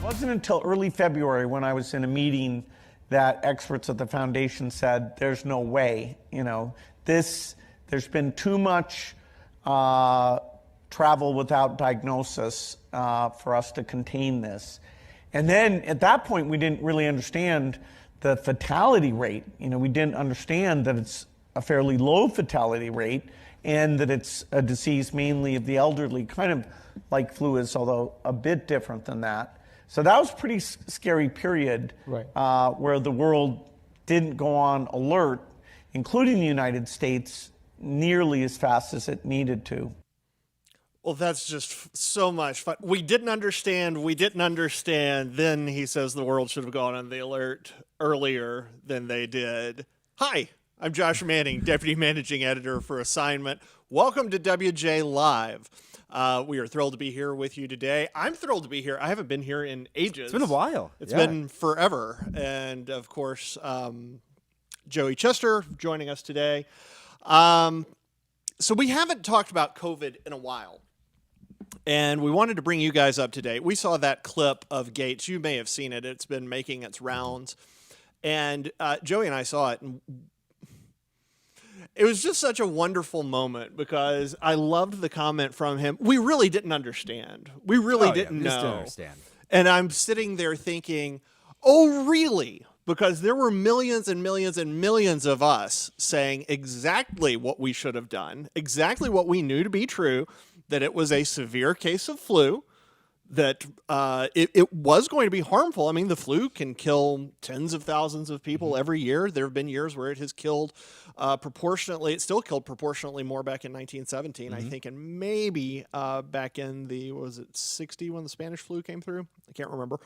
wasn't until early February when I was in a meeting that experts at the foundation said, there's no way, there's been too much travel without diagnosis for us to contain this. And then at that point, we didn't really understand the fatality rate. We didn't understand that it's a fairly low fatality rate and that it's a disease mainly of the elderly, kind of like flu is, although a bit different than that. So that was a pretty scary period, right, where the world didn't go on alert, including the United States, nearly as fast as it needed to. Well, that's just so much fun. We didn't understand. Then he says the world should have gone on the alert earlier than they did. Hi, I'm Josh Manning, Deputy Managing Editor for Assignment. Welcome to wjlive. We are thrilled to be here with you today. I'm thrilled to be here. I haven't been here in ages. It's been a while. It's been forever. And, of course, Joey Chester joining us today. So we haven't talked about COVID in a while. And we wanted to bring you guys up to date. We saw that clip of Gates. You may have seen it. It's been making its rounds. And Joey and I saw it. And it was just such a wonderful moment because I loved the comment from him. We really didn't understand. We really didn't know. Didn't understand. And I'm sitting there thinking, oh, really? Because there were millions and millions and millions of us saying exactly what we should have done, exactly what we knew to be true, that it was a severe case of flu, that it was going to be harmful. I mean, the flu can kill tens of thousands of people every year. There have been years where it has killed proportionately. It still killed proportionately more back in 1917, I think, and maybe back in the, what was it, 60 when the Spanish flu came through? I can't remember.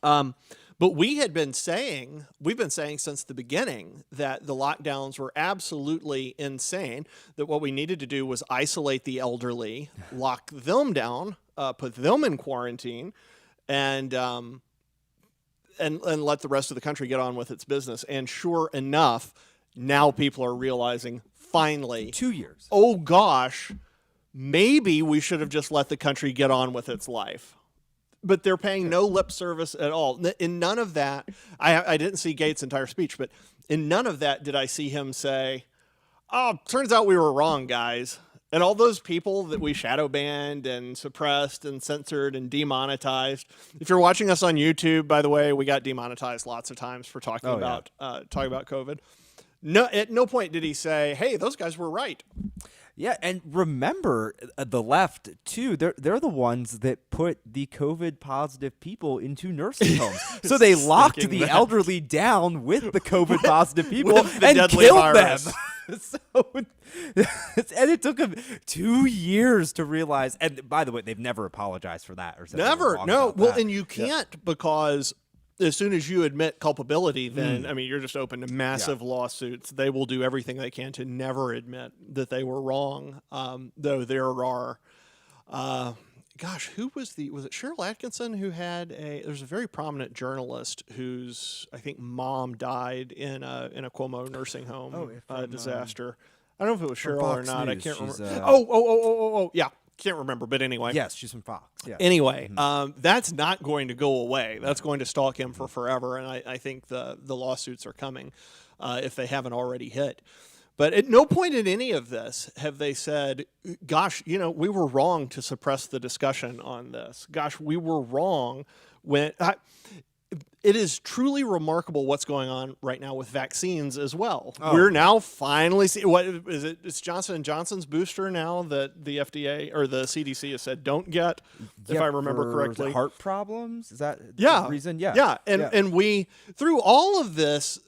But we've been saying since the beginning that the lockdowns were absolutely insane, that what we needed to do was isolate the elderly, lock them down, put them in quarantine, and let the rest of the country get on with its business. And sure enough, now people are realizing, finally, 2 years. Oh gosh, maybe we should have just let the country get on with its life. But they're paying no lip service at all. In none of that, I didn't see Gates' entire speech, but in none of that did I see him say, oh, turns out we were wrong, guys. And all those people that we shadow banned and suppressed and censored and demonetized. If you're watching us on YouTube, by the way, we got demonetized lots of times for talking about COVID. No, at no point did he say, hey, those guys were right. Yeah, and remember, the left, too, they're the ones that put the COVID-positive people into nursing homes. So they locked the elderly down with the COVID-positive people and killed them. And it took them 2 years to realize. And by the way, they've never apologized for that. Never, no. Well, and you can't because as soon as you admit culpability, then, I mean, you're just open to massive lawsuits. They will do everything they can to never admit that they were wrong, though there are, who was it Cheryl Atkinson who had there's a very prominent journalist whose, I think, mom died in a Cuomo nursing home disaster. I don't know if it was Cheryl or not. I can't remember. Yeah. Can't remember, but anyway. Yes, she's from Fox. Yeah. Anyway, that's not going to go away. That's going to stalk him for forever, and I think the lawsuits are coming if they haven't already hit. But at no point in any of this have they said, gosh, we were wrong to suppress the discussion on this. Gosh, we were wrong when... It is truly remarkable what's going on right now with vaccines as well. Oh. We're now finally seeing, what is it? It's Johnson & Johnson's booster now that the FDA or the CDC has said don't get, if I remember correctly. Heart problems? Is that the reason? Yeah. Yeah. And we, through all of this,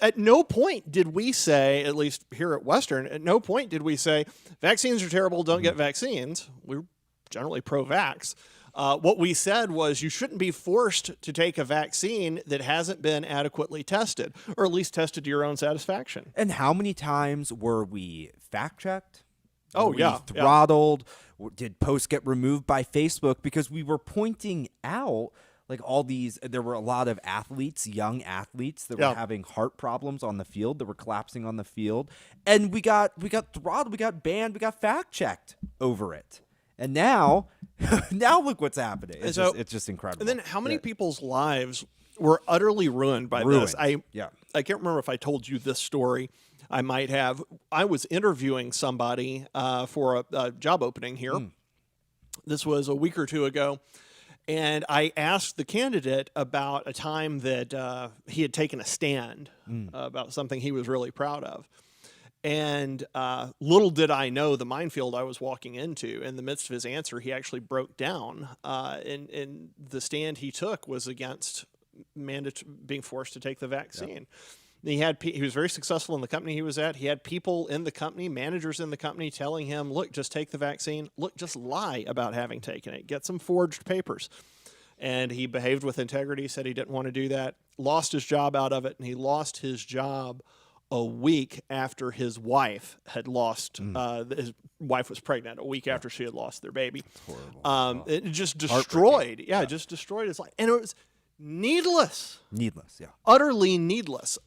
at no point did we say, at least here at Western, at no point did we say vaccines are terrible, don't get vaccines. We're generally pro-vax. What we said was you shouldn't be forced to take a vaccine that hasn't been adequately tested, or at least tested to your own satisfaction. And how many times were we fact-checked? Throttled? Yeah. Did posts get removed by Facebook? Because we were pointing out like all these, there were a lot of athletes, young athletes that were having heart problems on the field, that were collapsing on the field. And we got throttled, we got banned, we got fact-checked over it. And now Now look what's happening. It's just incredible. And then how many people's lives were utterly ruined by this? I can't remember if I told you this story. I might have. I was interviewing somebody for a job opening here. This was a week or two ago. And I asked the candidate about a time that he had taken a stand about something he was really proud of. And little did I know the minefield I was walking into. In the midst of his answer, he actually broke down. And the stand he took was against being forced to take the vaccine. Yep. He was very successful in the company he was at. He had people in the company, managers in the company, telling him, look, just take the vaccine. Look, just lie about having taken it. Get some forged papers. And he behaved with integrity, said he didn't want to do that, lost his job out of it, and he lost his job a week after his wife had lost, his wife was pregnant a week after she had lost their baby. That's horrible. It just destroyed, just destroyed his life. And it was needless. Utterly needless.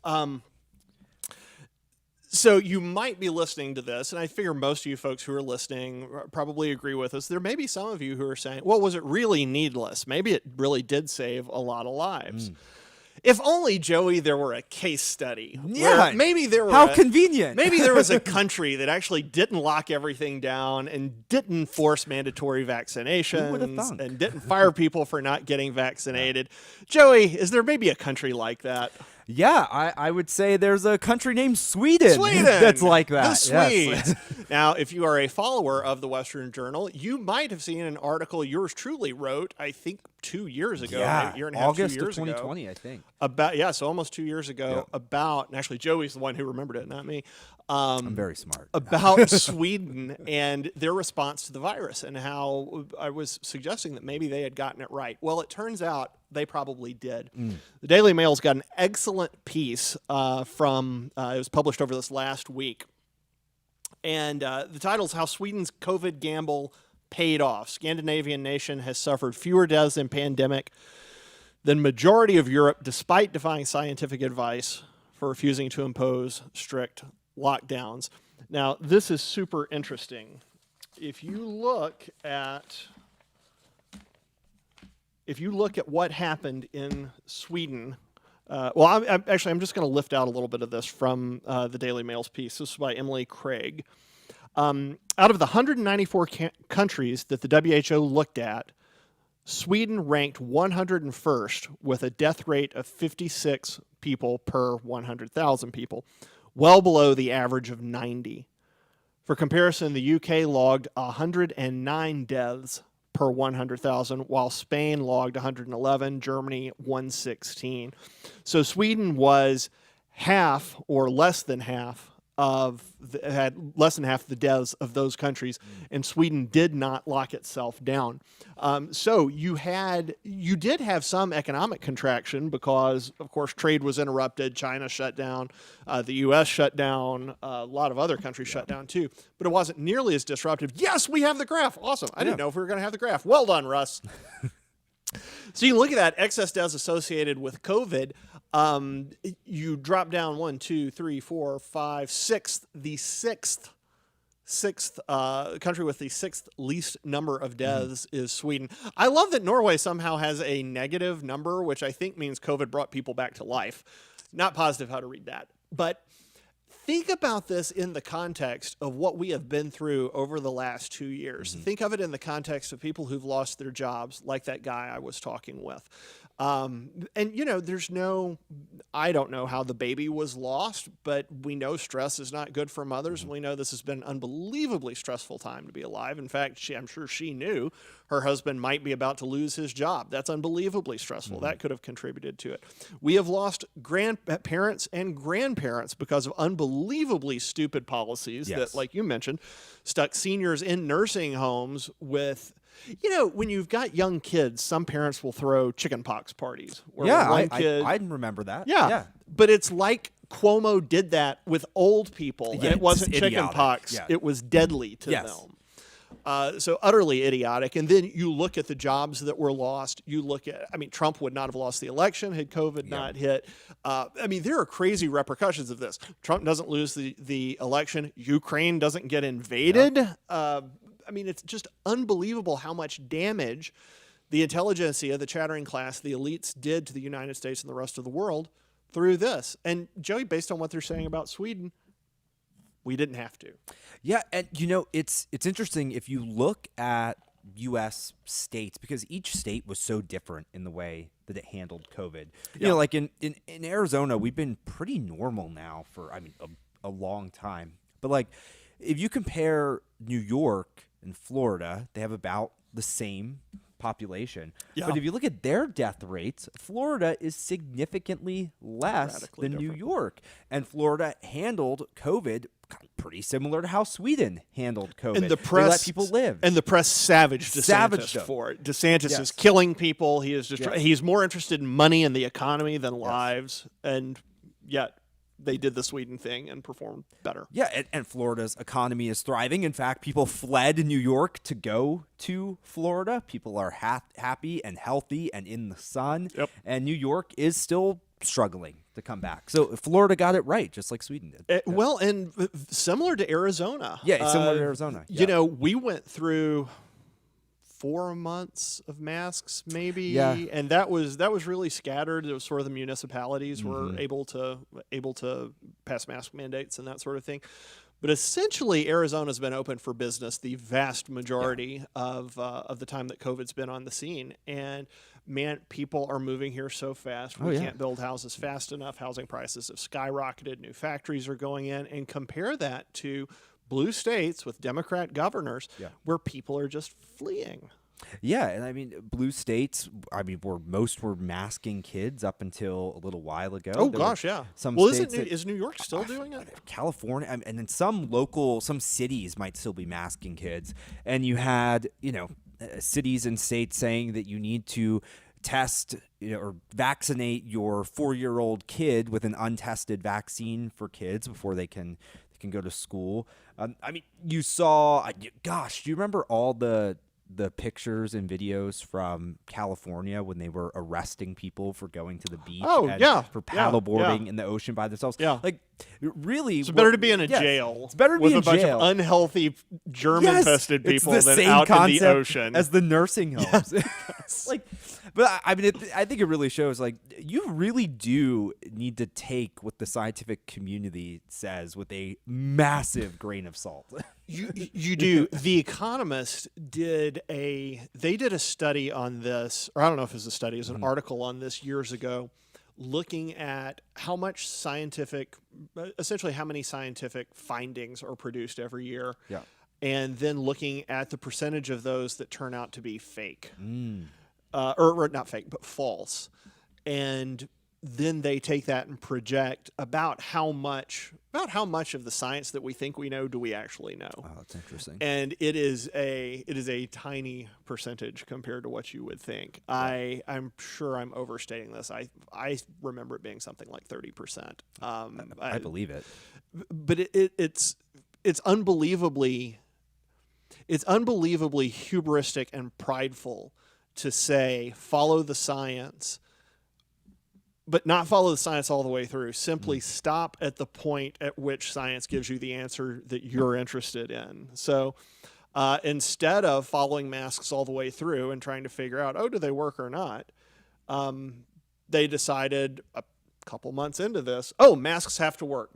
So you might be listening to this, and I figure most of you folks who are listening probably agree with us. There may be some of you who are saying, well, was it really needless? Maybe it really did save a lot of lives. If only, Joey, there were a case study. Yeah. Maybe there were. How convenient. Maybe there was a country that actually didn't lock everything down and didn't force mandatory vaccinations and didn't fire people for not getting vaccinated. Joey, is there maybe a country like that? Yeah, I would say there's a country named Sweden that's like that. The Swedes. Now, if you are a follower of the Western Journal, you might have seen an article yours truly wrote, I think, 2 years ago, maybe a year and a half, August 2 years of 2020, ago, I think. So almost 2 years ago, about, and actually Joey's the one who remembered it, not me. I'm very smart. About Sweden and their response to the virus and how I was suggesting that maybe they had gotten it right. Well, it turns out they probably did. The Daily Mail's got an excellent piece it was published over this last week. And the title is How Sweden's COVID Gamble Paid Off. Scandinavian nation has suffered fewer deaths in pandemic than majority of Europe, despite defying scientific advice for refusing to impose strict lockdowns. Now, this is super interesting. If you look at what happened in Sweden, I'm just going to lift out a little bit of this from the Daily Mail's piece. This is by Emily Craig. Out of the 194 countries that the WHO looked at, Sweden ranked 101st with a death rate of 56 people per 100,000 people, well below the average of 90. For comparison, the UK logged 109 deaths per 100,000, while Spain logged 111, Germany 116. So Sweden was half or less than half had less than half the deaths of those countries, and Sweden did not lock itself down. So you did have some economic contraction because, of course, trade was interrupted. China shut down, the U.S. shut down, a lot of other countries shut down too. But it wasn't nearly as disruptive. Yes, we have the graph. Awesome. I didn't know if we were going to have the graph. Well done, Russ. So you look at that excess deaths associated with COVID. You drop down 1, 2, 3, 4, 5, 6. The sixth country with the sixth least number of deaths is Sweden. I love that Norway somehow has a negative number, which I think means COVID brought people back to life. Not positive how to read that, but think about this in the context of what we have been through over the last 2 years. Think of it in the context of people who've lost their jobs, like that guy I was talking with. And, I don't know how the baby was lost, but we know stress is not good for mothers. And we know this has been an unbelievably stressful time to be alive. In fact, I'm sure she knew her husband might be about to lose his job. That's unbelievably stressful. That could have contributed to it. We have lost grandparents and grandparents because of unbelievably stupid policies that, like you mentioned, stuck seniors in nursing homes with... when you've got young kids, some parents will throw chickenpox parties. I remember that. Yeah, but it's like Cuomo did that with old people, and it wasn't chickenpox. Yeah. It was deadly to them. So utterly idiotic. And then you look at the jobs that were lost. You look at, Trump would not have lost the election had COVID not hit. There are crazy repercussions of this. Trump doesn't lose the election. Ukraine doesn't get invaded. I mean, it's just unbelievable how much damage the intelligentsia, the chattering class, the elites did to the United States and the rest of the world through this. And Joey, based on what they're saying about Sweden, we didn't have to. Yeah, and it's interesting if you look at U.S. states, because each state was so different in the way that it handled COVID. You know, like in Arizona, we've been pretty normal now for, a long time. But like, if you compare New York and Florida, they have about the same population. Yeah. But if you look at their death rates, Florida is significantly less than New York. And Florida handled COVID pretty similar to how Sweden handled COVID. And the press, they let people live. And the press savaged DeSantis for it. DeSantis is killing people. He is he's more interested in money and the economy than lives. And yet they did the Sweden thing and performed better. Yeah, and Florida's economy is thriving. In fact, people fled New York to go to Florida. People are happy and healthy and in the sun. Yep. And New York is still struggling to come back. So Florida got it right, just like Sweden did. Well, and similar to Arizona. Yeah, similar to Arizona. Yeah. You know, we went through 4 months of masks, maybe, and that was really scattered. It was sort of the municipalities were able to pass mask mandates and that sort of thing. But essentially, Arizona's been open for business the vast majority of the time that COVID's been on the scene. And man, people are moving here so fast. We can't build houses fast enough. Housing prices have skyrocketed. New factories are going in. And compare that to blue states with Democrat governors where people are just fleeing. Yeah, and I mean, blue states, most were masking kids up until a little while ago. Oh, gosh, yeah. Is New York still doing it? California, and then some cities might still be masking kids. And you had, cities and states saying that you need to test or vaccinate your 4-year-old kid with an untested vaccine for kids before they can go to school. You saw, do you remember all the pictures and videos from California when they were arresting people for going to the beach for paddleboarding in the ocean by themselves? Yeah. Like, really, it's better to be in a jail. It's better to be in a bunch of unhealthy German-infested people than out in the ocean. As the nursing homes. But I think it really shows, like, you really do need to take what the scientific community says with a massive grain of salt. You do. The Economist did a study on this, or I don't know if it was a study, it was an article on this years ago, looking at how many scientific findings are produced every year. Yeah. And then looking at the percentage of those that turn out to be fake. Or not fake, but false. And then they take that and project about how much of the science that we think we know do we actually know. Oh, that's interesting. And it is a tiny percentage compared to what you would think. Yeah. I'm sure I'm overstating this. I remember it being something like 30%. I believe it. But it's unbelievably hubristic and prideful to say follow the science, but not follow the science all the way through. Simply stop at the point at which science gives you the answer that you're interested in. So instead of following masks all the way through and trying to figure out, do they work or not, they decided a couple months into this, masks have to work.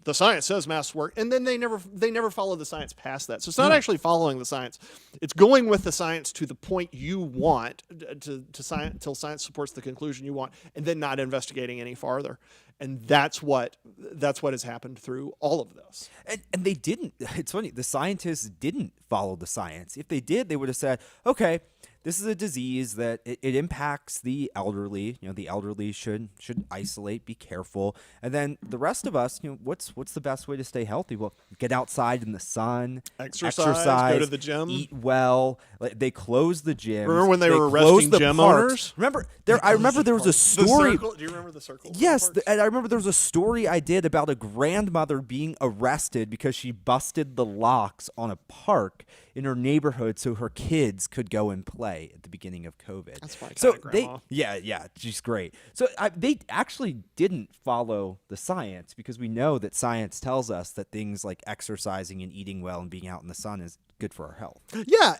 The science says masks work, and then they never follow the science past that. So it's not actually following the science; it's going with the science to the point you want to science until science supports the conclusion you want, and then not investigating any farther. And that's what has happened through all of this. And they didn't. It's funny. The scientists didn't follow the science. If they did, they would have said, okay, this is a disease that it impacts the elderly. The elderly should isolate, be careful. And then the rest of us, what's the best way to stay healthy? Well, get outside in the sun, exercise, go to the gym, eat well. They closed the gyms. Remember when they were arresting gym owners? I remember there was a story. Do you remember the circle? Yes, and I remember there was a story I did about a grandmother being arrested because she busted the locks on a park in her neighborhood so her kids could go and play. play at the beginning of COVID. That's my so kind of grandma. yeah, she's great. So they actually didn't follow the science, because we know that science tells us that things like exercising and eating well and being out in the sun is good for our health. Yeah,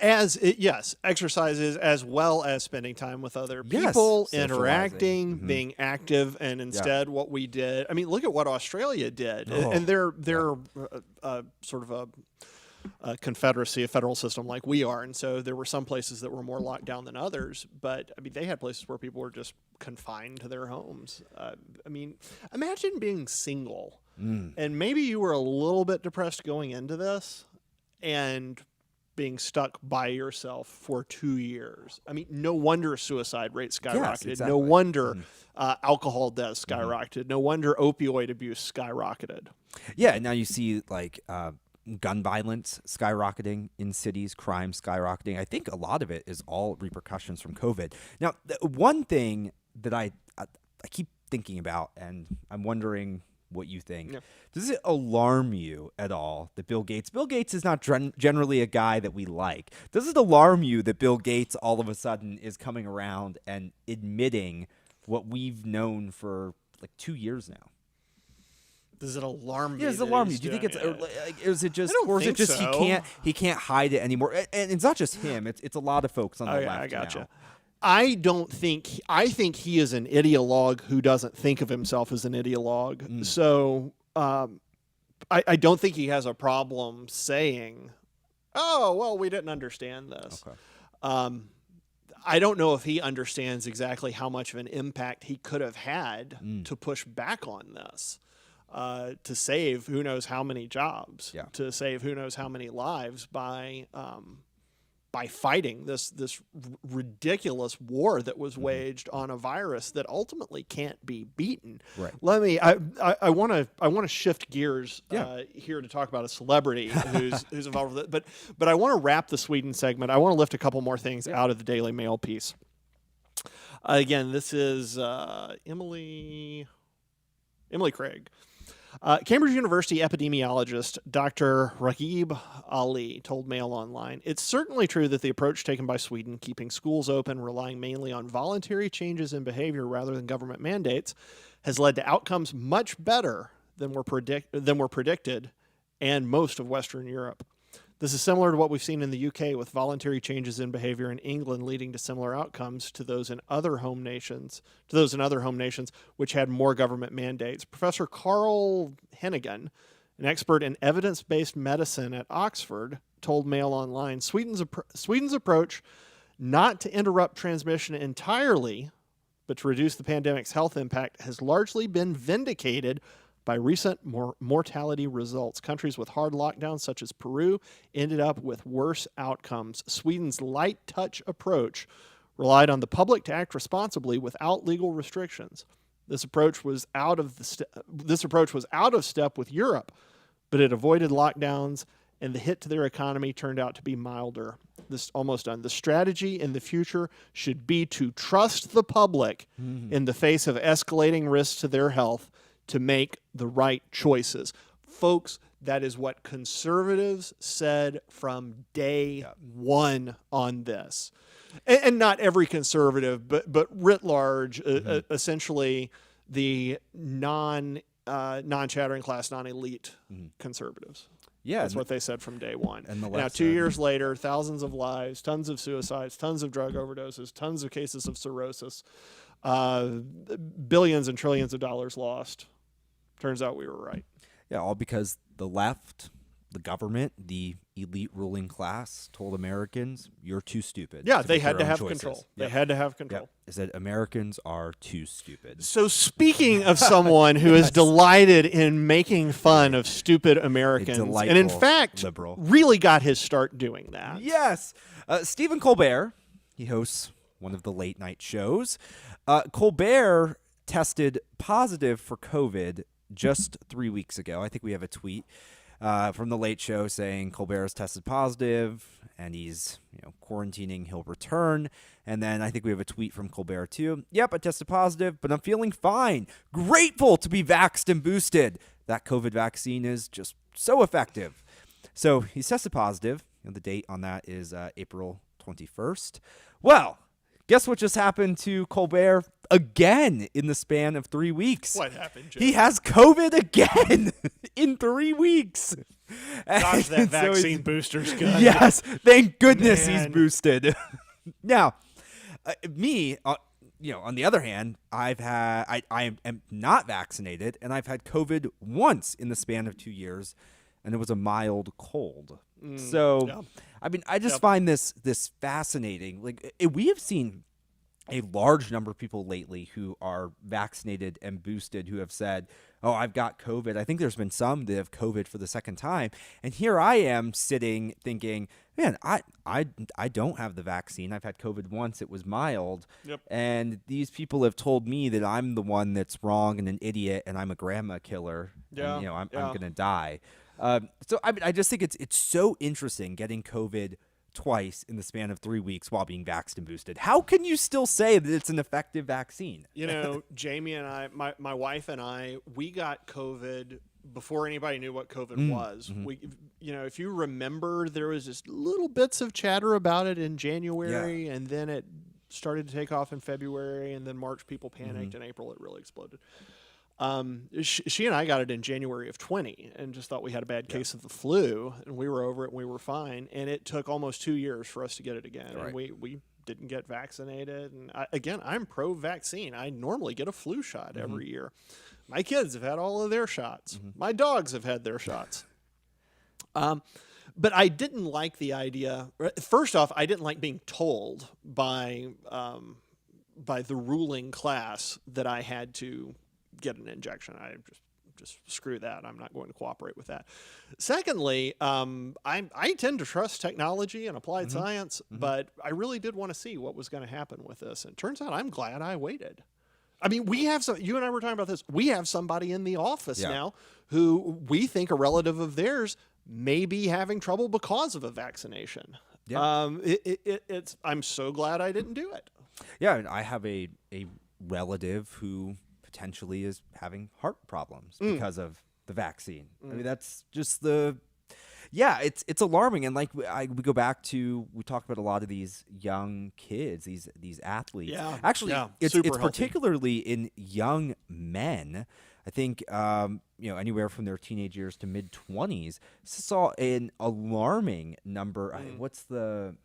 yes, exercises as well as spending time with other people, Socializing. interacting, being active, and instead what we did. I mean, look at what Australia did, and they're sort of a confederacy, a federal system like we are, and so there were some places that were more locked down than others. But I mean, they had places where people were just confined to their homes. I mean, imagine being single, and maybe you were a little bit depressed going into this, and being stuck by yourself for 2 years. I mean, no wonder suicide rates skyrocketed. Yes, exactly. No wonder alcohol deaths skyrocketed. No wonder opioid abuse skyrocketed. Yeah, now you see like gun violence skyrocketing in cities, crime skyrocketing. I think a lot of it is all repercussions from COVID. Now, one thing that I keep thinking about, and I'm wondering what you think. Yeah. Does it alarm you at all that Bill Gates is not generally a guy that we like. Does it alarm you that Bill Gates all of a sudden is coming around and admitting what we've known for like 2 years now? Does it alarm me? Yeah, does it alarm you? Do you think it's is it just, or is it just so. he can't hide it anymore? And it's not just him. It's a lot of folks on the left. I gotcha. Now. I think he is an ideologue who doesn't think of himself as an ideologue. So I don't think he has a problem saying, "Oh, well, we didn't understand this." Okay. I don't know if he understands exactly how much of an impact he could have had to push back on this, to save who knows how many jobs, to save who knows how many lives by fighting this ridiculous war that was waged on a virus that ultimately can't be beaten. Right. I want to shift gears here to talk about a celebrity who's involved with it. But I want to wrap the Sweden segment. I want to lift a couple more things out of the Daily Mail piece. Again, this is Emily Craig. Cambridge University epidemiologist Dr. Raghib Ali told Mail Online, "It's certainly true that the approach taken by Sweden, keeping schools open, relying mainly on voluntary changes in behavior rather than government mandates, has led to outcomes much better than were predicted and most of Western Europe. This is similar to what we've seen in the UK, with voluntary changes in behavior in England leading to similar outcomes to those in other home nations, which had more government mandates." Professor Carl Hennigan, an expert in evidence-based medicine at Oxford, told Mail Online, Sweden's approach not to interrupt transmission entirely, but to reduce the pandemic's health impact, has largely been vindicated by recent mortality results. Countries with hard lockdowns, such as Peru, ended up with worse outcomes. Sweden's light touch approach relied on the public to act responsibly without legal restrictions. This approach was out of step with Europe, but it avoided lockdowns, and the hit to their economy turned out to be milder. This almost done. The strategy in the future should be to trust the public in the face of escalating risks to their health, to make the right choices. Folks, that is what conservatives said from day one on this. And not every conservative, but writ large, essentially the non-chattering class, non-elite conservatives. Yeah, that's what they said from day one. And now, 2 years later, thousands of lives, tons of suicides, tons of drug overdoses, tons of cases of cirrhosis, billions and trillions of dollars lost. Turns out we were right. Yeah, all because the left, the government, the elite ruling class told Americans, you're too stupid. Yeah, they had to have control. They had to have control. They said Americans are too stupid. So speaking of someone who is delighted in making fun of stupid Americans, and in fact, really got his start doing that. Yes. Stephen Colbert, he hosts one of the late night shows. Colbert tested positive for COVID just 3 weeks ago. I think we have a tweet from the Late Show saying Colbert has tested positive and he's quarantining. He'll return. And then I think we have a tweet from Colbert too. Yep, I tested positive, but I'm feeling fine. Grateful to be vaxxed and boosted. That COVID vaccine is just so effective. So he's tested positive. The date on that is April 21st. Well, guess what just happened to Colbert again in the span of 3 weeks? What happened, Joe? He has COVID again in 3 weeks. Gosh, that And so vaccine booster's good. Yes, thank goodness he's Man. boosted. Now, me, on the other hand, I am not vaccinated, and I've had COVID once in the span of 2 years, and it was a mild cold. So, yeah. I mean, I just find this fascinating. Like, we have seen a large number of people lately who are vaccinated and boosted who have said, oh, I've got COVID. I think there's been some that have COVID for the second time. And here I am sitting thinking, man, I don't have the vaccine. I've had COVID once. It was mild. Yep. And these people have told me that I'm the one that's wrong and an idiot and I'm a grandma killer. Yeah, And, I'm yeah. going to die. So I mean, I just think it's so interesting getting COVID twice in the span of 3 weeks while being vaxxed and boosted. How can you still say that it's an effective vaccine? Jamie and I, my wife and I, we got COVID before anybody knew what COVID was. We, if you remember, there was just little bits of chatter about it in January, and then it started to take off in February, and then March people panicked, and April it really exploded. She and I got it in January of 20 and just thought we had a bad case of the flu, and we were over it and we were fine. And it took almost 2 years for us to get it again. Right. And we didn't get vaccinated. And I'm pro-vaccine. I normally get a flu shot every year. My kids have had all of their shots. My dogs have had their shots. But I didn't like the idea. First off, I didn't like being told by the ruling class that I had to get an injection. I just screw that. I'm not going to cooperate with that. Secondly, I tend to trust technology and applied science, but I really did want to see what was going to happen with this. And it turns out I'm glad I waited. I mean, you and I were talking about this. We have somebody in the office now who we think a relative of theirs may be having trouble because of a vaccination. Yeah. I'm so glad I didn't do it. Yeah, and I have a relative who potentially is having heart problems because of the vaccine. I mean, that's just it's alarming. And like we go back to, we talk about a lot of these young kids, these athletes. Yeah. Actually, it's super healthy. particularly in young men. I think, anywhere from their teenage years to mid-20s, saw an alarming number. What's the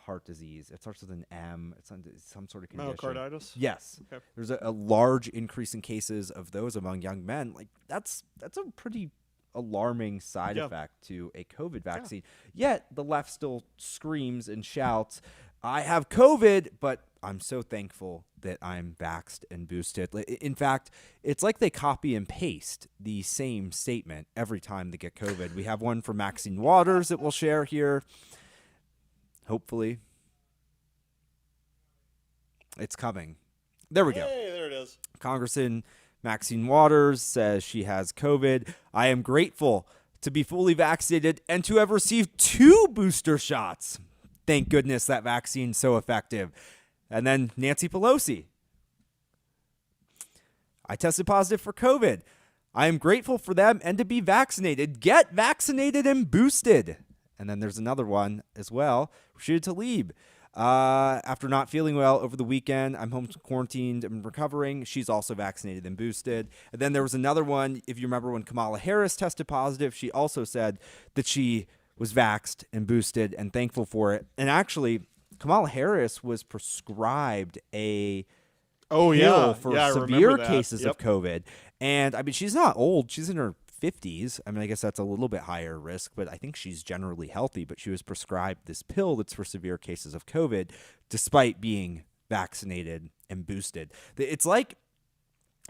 heart disease? It starts with an M. It's some sort of condition. Myocarditis? Yes. Okay. There's a large increase in cases of those among young men. Like, that's a pretty alarming side effect to a COVID vaccine. Yet the left still screams and shouts, I have COVID, but I'm so thankful that I'm vaxxed and boosted. In fact, it's like they copy and paste the same statement every time they get COVID. We have one from Maxine Waters that we'll share here. Hopefully. It's coming. There we go. Hey, there it is. Congressman Maxine Waters says she has COVID. I am grateful to be fully vaccinated and to have received 2 booster shots. Thank goodness that vaccine's so effective. And then Nancy Pelosi. I tested positive for COVID. I am grateful for them and to be vaccinated. Get vaccinated and boosted. And then there's another one as well. Rashida Tlaib. After not feeling well over the weekend, I'm home quarantined and recovering. She's also vaccinated and boosted. And then there was another one. If you remember when Kamala Harris tested positive, she also said that she was vaxxed and boosted and thankful for it. And actually, Kamala Harris was prescribed a pill for severe cases of COVID. And I mean, she's not old. She's in her 50s. I mean, I guess that's a little bit higher risk, but I think she's generally healthy. But she was prescribed this pill that's for severe cases of COVID, despite being vaccinated and boosted. It's like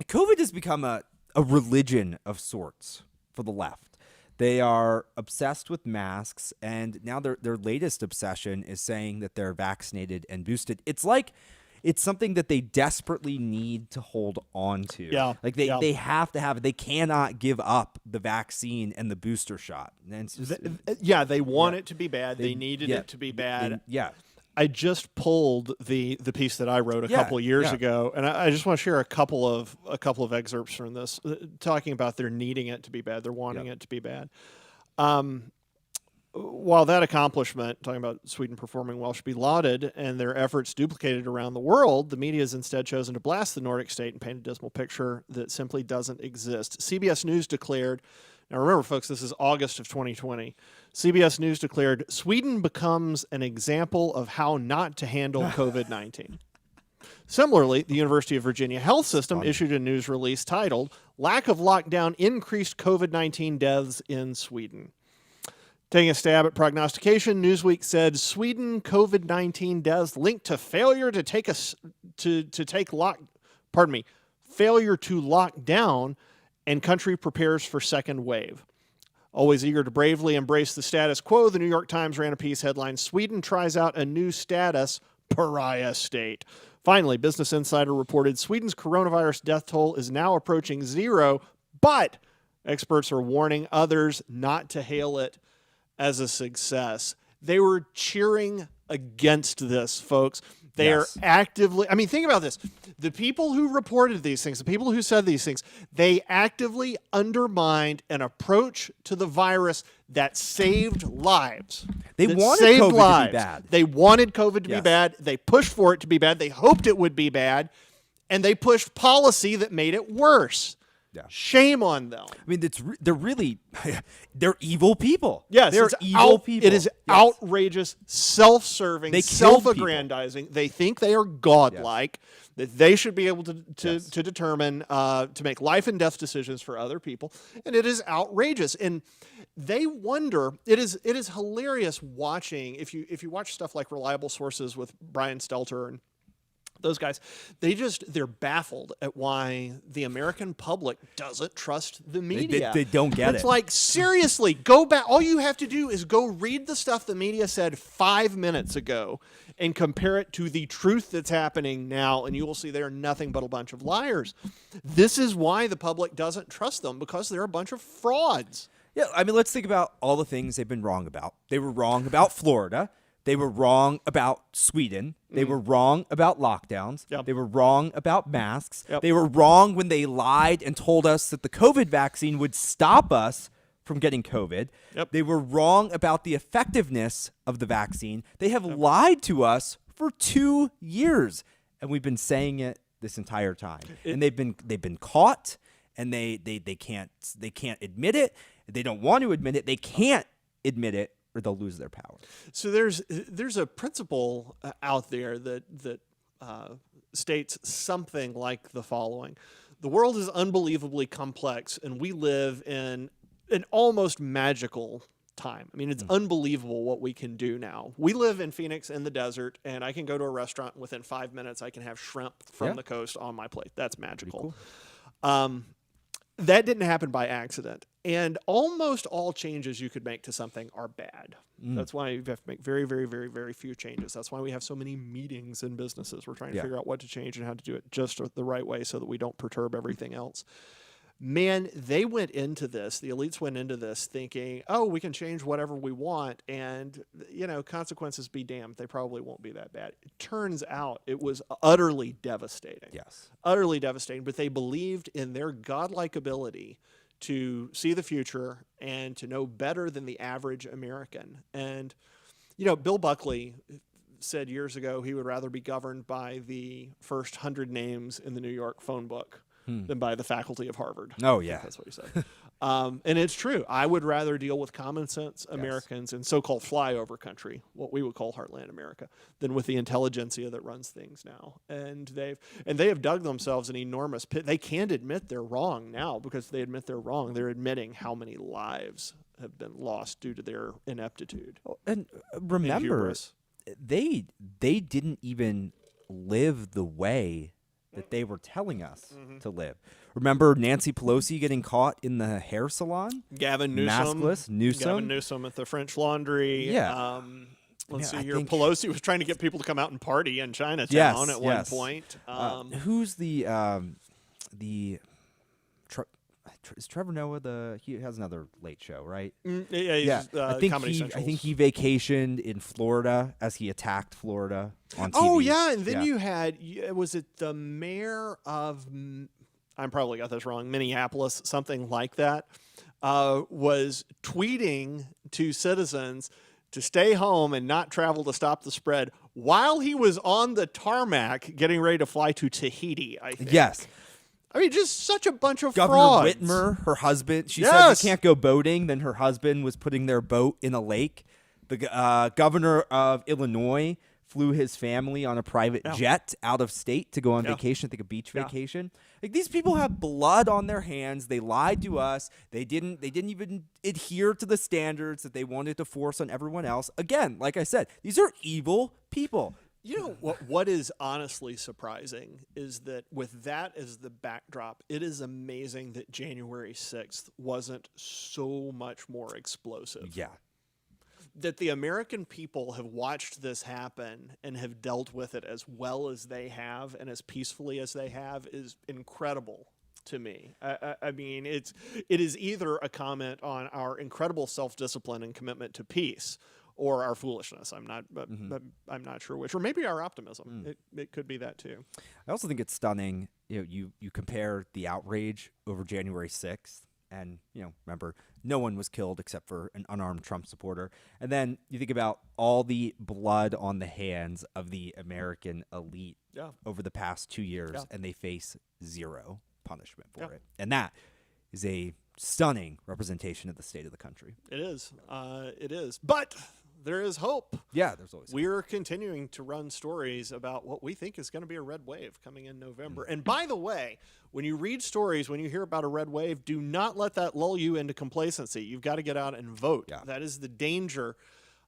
COVID has become a religion of sorts for the left. They are obsessed with masks, and now their latest obsession is saying that they're vaccinated and boosted. It's like it's something that they desperately need to hold on to. Yeah. Like they have to have it. They cannot give up the vaccine and the booster shot. And it's just, they want it to be bad. They needed it to be bad. I just pulled the piece that I wrote a couple of years ago, and I just want to share a couple of excerpts from this, talking about they're needing it to be bad, they're wanting it to be bad. While that accomplishment, talking about Sweden performing well, should be lauded and their efforts duplicated around the world, the media has instead chosen to blast the Nordic state and paint a dismal picture that simply doesn't exist. CBS News declared, now remember folks, this is August of 2020, CBS News declared, Sweden becomes an example of how not to handle COVID-19. Similarly, the University of Virginia Health System issued a news release titled, Lack of Lockdown Increased COVID-19 Deaths in Sweden. Taking a stab at prognostication, Newsweek said Sweden COVID-19 deaths linked to failure failure to lock down, and country prepares for second wave. Always eager to bravely embrace the status quo, the New York Times ran a piece headline, Sweden tries out a new status, pariah state. Finally, Business Insider reported Sweden's coronavirus death toll is now approaching 0, but experts are warning others not to hail it as a success. They were cheering against this, folks. They are actively, I mean, think about this. The people who reported these things, the people who said these things, they actively undermined an approach to the virus that saved lives. They wanted COVID to be bad. They wanted COVID to be bad. They pushed for it to be bad. They hoped it would be bad. And they pushed policy that made it worse. Yeah. Shame on them. I mean, they're really, they're evil people. Yes, they're evil people. It is outrageous, self-serving, self-aggrandizing. They think they are godlike, that they should be able to determine, to make life and death decisions for other people. And it is outrageous. And they wonder, it is hilarious watching, if you watch stuff like Reliable Sources with Brian Stelter and those guys, they're baffled at why the American public doesn't trust the media. They don't get it. It's like, seriously, go back. All you have to do is go read the stuff the media said 5 minutes ago and compare it to the truth that's happening now, and you will see they're nothing but a bunch of liars. This is why the public doesn't trust them, because they're a bunch of frauds. Yeah, I mean, let's think about all the things they've been wrong about. They were wrong about Florida. They were wrong about Sweden. They were wrong about lockdowns. Yep. They were wrong about masks. Yep. They were wrong when they lied and told us that the COVID vaccine would stop us from getting COVID. Yep. They were wrong about the effectiveness of the vaccine. They have lied to us for 2 years, and we've been saying it this entire time. And they've been caught, and they can't admit it. They don't want to admit it. They can't admit it, or they'll lose their power. So there's a principle out there that states something like the following. The world is unbelievably complex, and we live in an almost magical time. I mean, it's unbelievable what we can do now. We live in Phoenix in the desert, and I can go to a restaurant, and within 5 minutes I can have shrimp from the coast on my plate. That's magical. Cool. That didn't happen by accident. And almost all changes you could make to something are bad. That's why you have to make very, very, very, very few changes. That's why we have so many meetings in businesses. We're trying to figure out what to change and how to do it just the right way so that we don't perturb everything else. Man, they went into this, the elites went into this thinking, oh, we can change whatever we want, and, consequences be damned. They probably won't be that bad. It turns out it was utterly devastating. Yes. Utterly devastating, but they believed in their godlike ability to see the future and to know better than the average American. And, Bill Buckley said years ago he would rather be governed by the first 100 names in the New York phone book than by the faculty of Harvard. Oh, yeah. That's what he said. And it's true. I would rather deal with common sense Americans in so-called flyover country, what we would call heartland America, than with the intelligentsia that runs things now. And they have dug themselves an enormous pit. They can't admit they're wrong now, because they admit they're wrong. They're admitting how many lives have been lost due to their ineptitude. And remember, they didn't even live the way that they were telling us to live. Remember Nancy Pelosi getting caught in the hair salon? Gavin Newsom. Maskless. Gavin Newsom at the French Laundry. Yeah. Let's see here. Pelosi was trying to get people to come out and party in Chinatown at one point. Who's is Trevor Noah he has another late show, right? I think he vacationed in Florida as he attacked Florida on TV. Oh yeah, and then you had, was it the mayor of, I probably got this wrong, Minneapolis, something like that. was tweeting to citizens to stay home and not travel to stop the spread while he was on the tarmac getting ready to fly to Tahiti, I think. Yes. I mean, just such a bunch of Governor frauds. Whitmer, her husband, she said Yes. you can't go boating. Then her husband was putting their boat in a lake. The governor of Illinois flew his family on a private jet out of state to go on vacation, I think a beach vacation. Like, these people have blood on their hands. They lied to us. They didn't even adhere to the standards that they wanted to force on everyone else. Again, like I said, these are evil people. You know what is honestly surprising is that with that as the backdrop, it is amazing that January 6th wasn't so much more explosive. Yeah. That the American people have watched this happen and have dealt with it as well as they have and as peacefully as they have is incredible to me. I mean, it is either a comment on our incredible self-discipline and commitment to peace, or our foolishness. I'm not sure which, or maybe our optimism. It could be that too. I also think it's stunning. You compare the outrage over January 6th, and remember, no one was killed except for an unarmed Trump supporter. And then you think about all the blood on the hands of the American elite over the past 2 years, and they face zero punishment for it. And that is a stunning representation of the state of the country. It is. It is. But there is hope. Yeah, there's always hope. We're continuing to run stories about what we think is going to be a red wave coming in November. And by the way, when you read stories, when you hear about a red wave, do not let that lull you into complacency. You've got to get out and vote. Yeah. That is the danger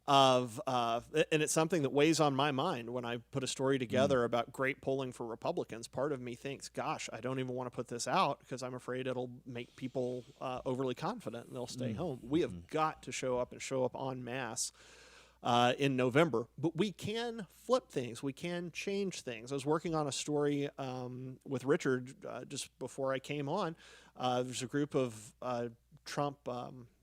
of, and it's something that weighs on my mind when I put a story together about great polling for Republicans. Part of me thinks, gosh, I don't even want to put this out because I'm afraid it'll make people overly confident and they'll stay home. We have got to show up en masse in November, but we can flip things. We can change things. I was working on a story with Richard just before I came on. There's a group of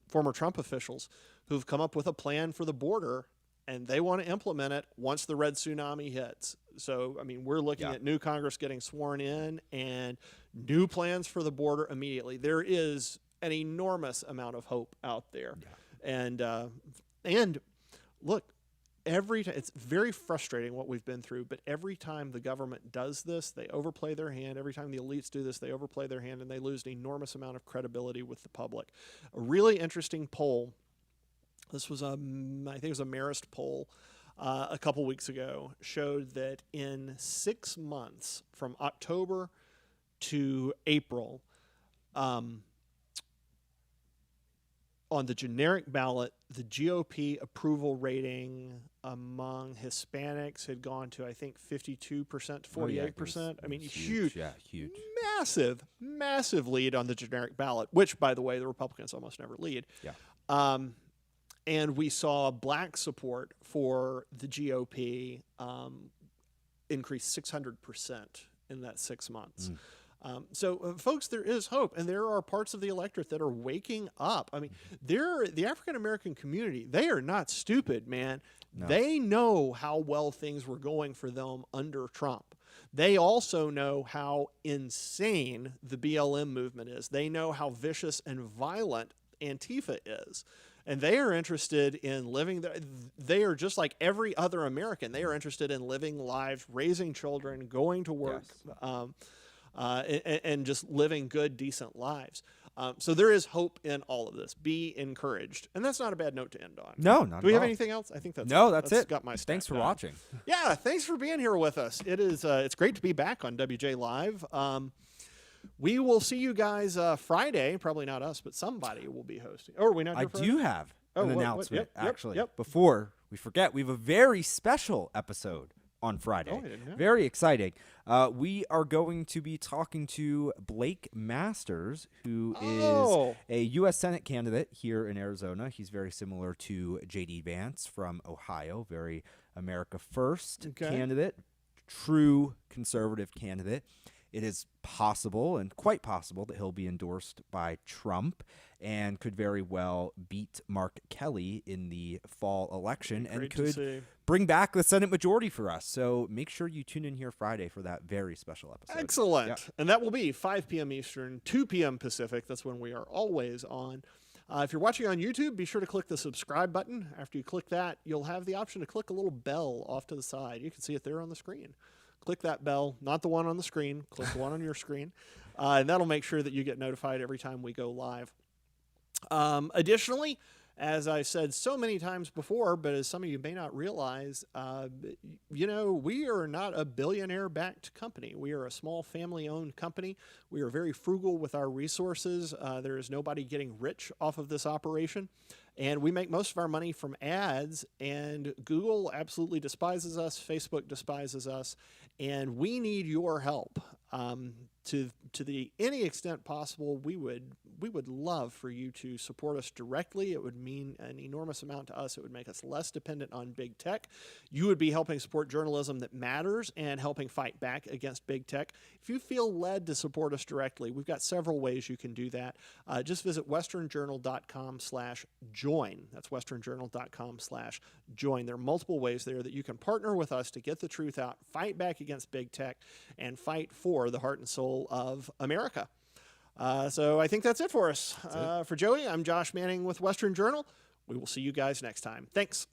former Trump officials who've come up with a plan for the border, and they want to implement it once the red tsunami hits. So, I mean, we're looking at new Congress getting sworn in and new plans for the border immediately. There is an enormous amount of hope out there. Yeah. And look, every time, it's very frustrating what we've been through, but every time the government does this, they overplay their hand. Every time the elites do this, they overplay their hand, and they lose an enormous amount of credibility with the public. A really interesting poll, this was I think it was a Marist poll a couple weeks ago, showed that in 6 months, from October to April, on the generic ballot, the GOP approval rating among Hispanics had gone to, I think, 52% to 48%. I mean, huge. Yeah, huge. Massive lead on the generic ballot, which, by the way, the Republicans almost never lead. Yeah. And we saw black support for the GOP increase 600% in that 6 months. So, folks, there is hope, and there are parts of the electorate that are waking up. I mean, the African-American community, they are not stupid, man. No. They know how well things were going for them under Trump. They also know how insane the BLM movement is. They know how vicious and violent Antifa is. And they are interested in living, they are just like every other American. They are interested in living lives, raising children, going to work, and just living good, decent lives. So there is hope in all of this. Be encouraged. And that's not a bad note to end on. No, not Do we at have all. anything else? I think that's it. Got my Thanks for down. watching. Yeah, thanks for being here with us. It is it's great to be back on wjlive. We will see you guys Friday. Probably not us, but somebody will be hosting. Oh, are we not here I Friday? do have an announcement, Yep, actually. yep. Before we forget, we have a very special episode on Friday. Oh, I didn't know. Very exciting. We are going to be talking to Blake Masters, who is a U.S. Senate candidate here in Arizona. He's very similar to J.D. Vance from Ohio, very America First candidate, true conservative candidate. It is possible and quite possible that he'll be endorsed by Trump and could very well beat Mark Kelly in the fall election and could bring back the Senate majority for us. So make sure you tune in here Friday for that very special episode. Excellent. Yep. And that will be 5 p.m. Eastern, 2 p.m. Pacific. That's when we are always on. If you're watching on YouTube, be sure to click the subscribe button. After you click that, you'll have the option to click a little bell off to the side. You can see it there on the screen. Click that bell, not the one on the screen. Click the one on your screen. And that'll make sure that you get notified every time we go live. Additionally, as I said so many times before, but as some of you may not realize, we are not a billionaire-backed company. We are a small family-owned company. We are very frugal with our resources. There is nobody getting rich off of this operation. And we make most of our money from ads, and Google absolutely despises us. Facebook despises us, and we need your help. To any extent possible, we would love for you to support us directly. It would mean an enormous amount to us. It would make us less dependent on big tech. You would be helping support journalism that matters and helping fight back against big tech. If you feel led to support us directly, we've got several ways you can do that. Just visit westernjournal.com/join. That's westernjournal.com/join. There are multiple ways there that you can partner with us to get the truth out, fight back against big tech, and fight for the heart and soul of America. So I think that's it for us. For Joey, I'm Josh Manning with Western Journal. We will see you guys next time. Thanks.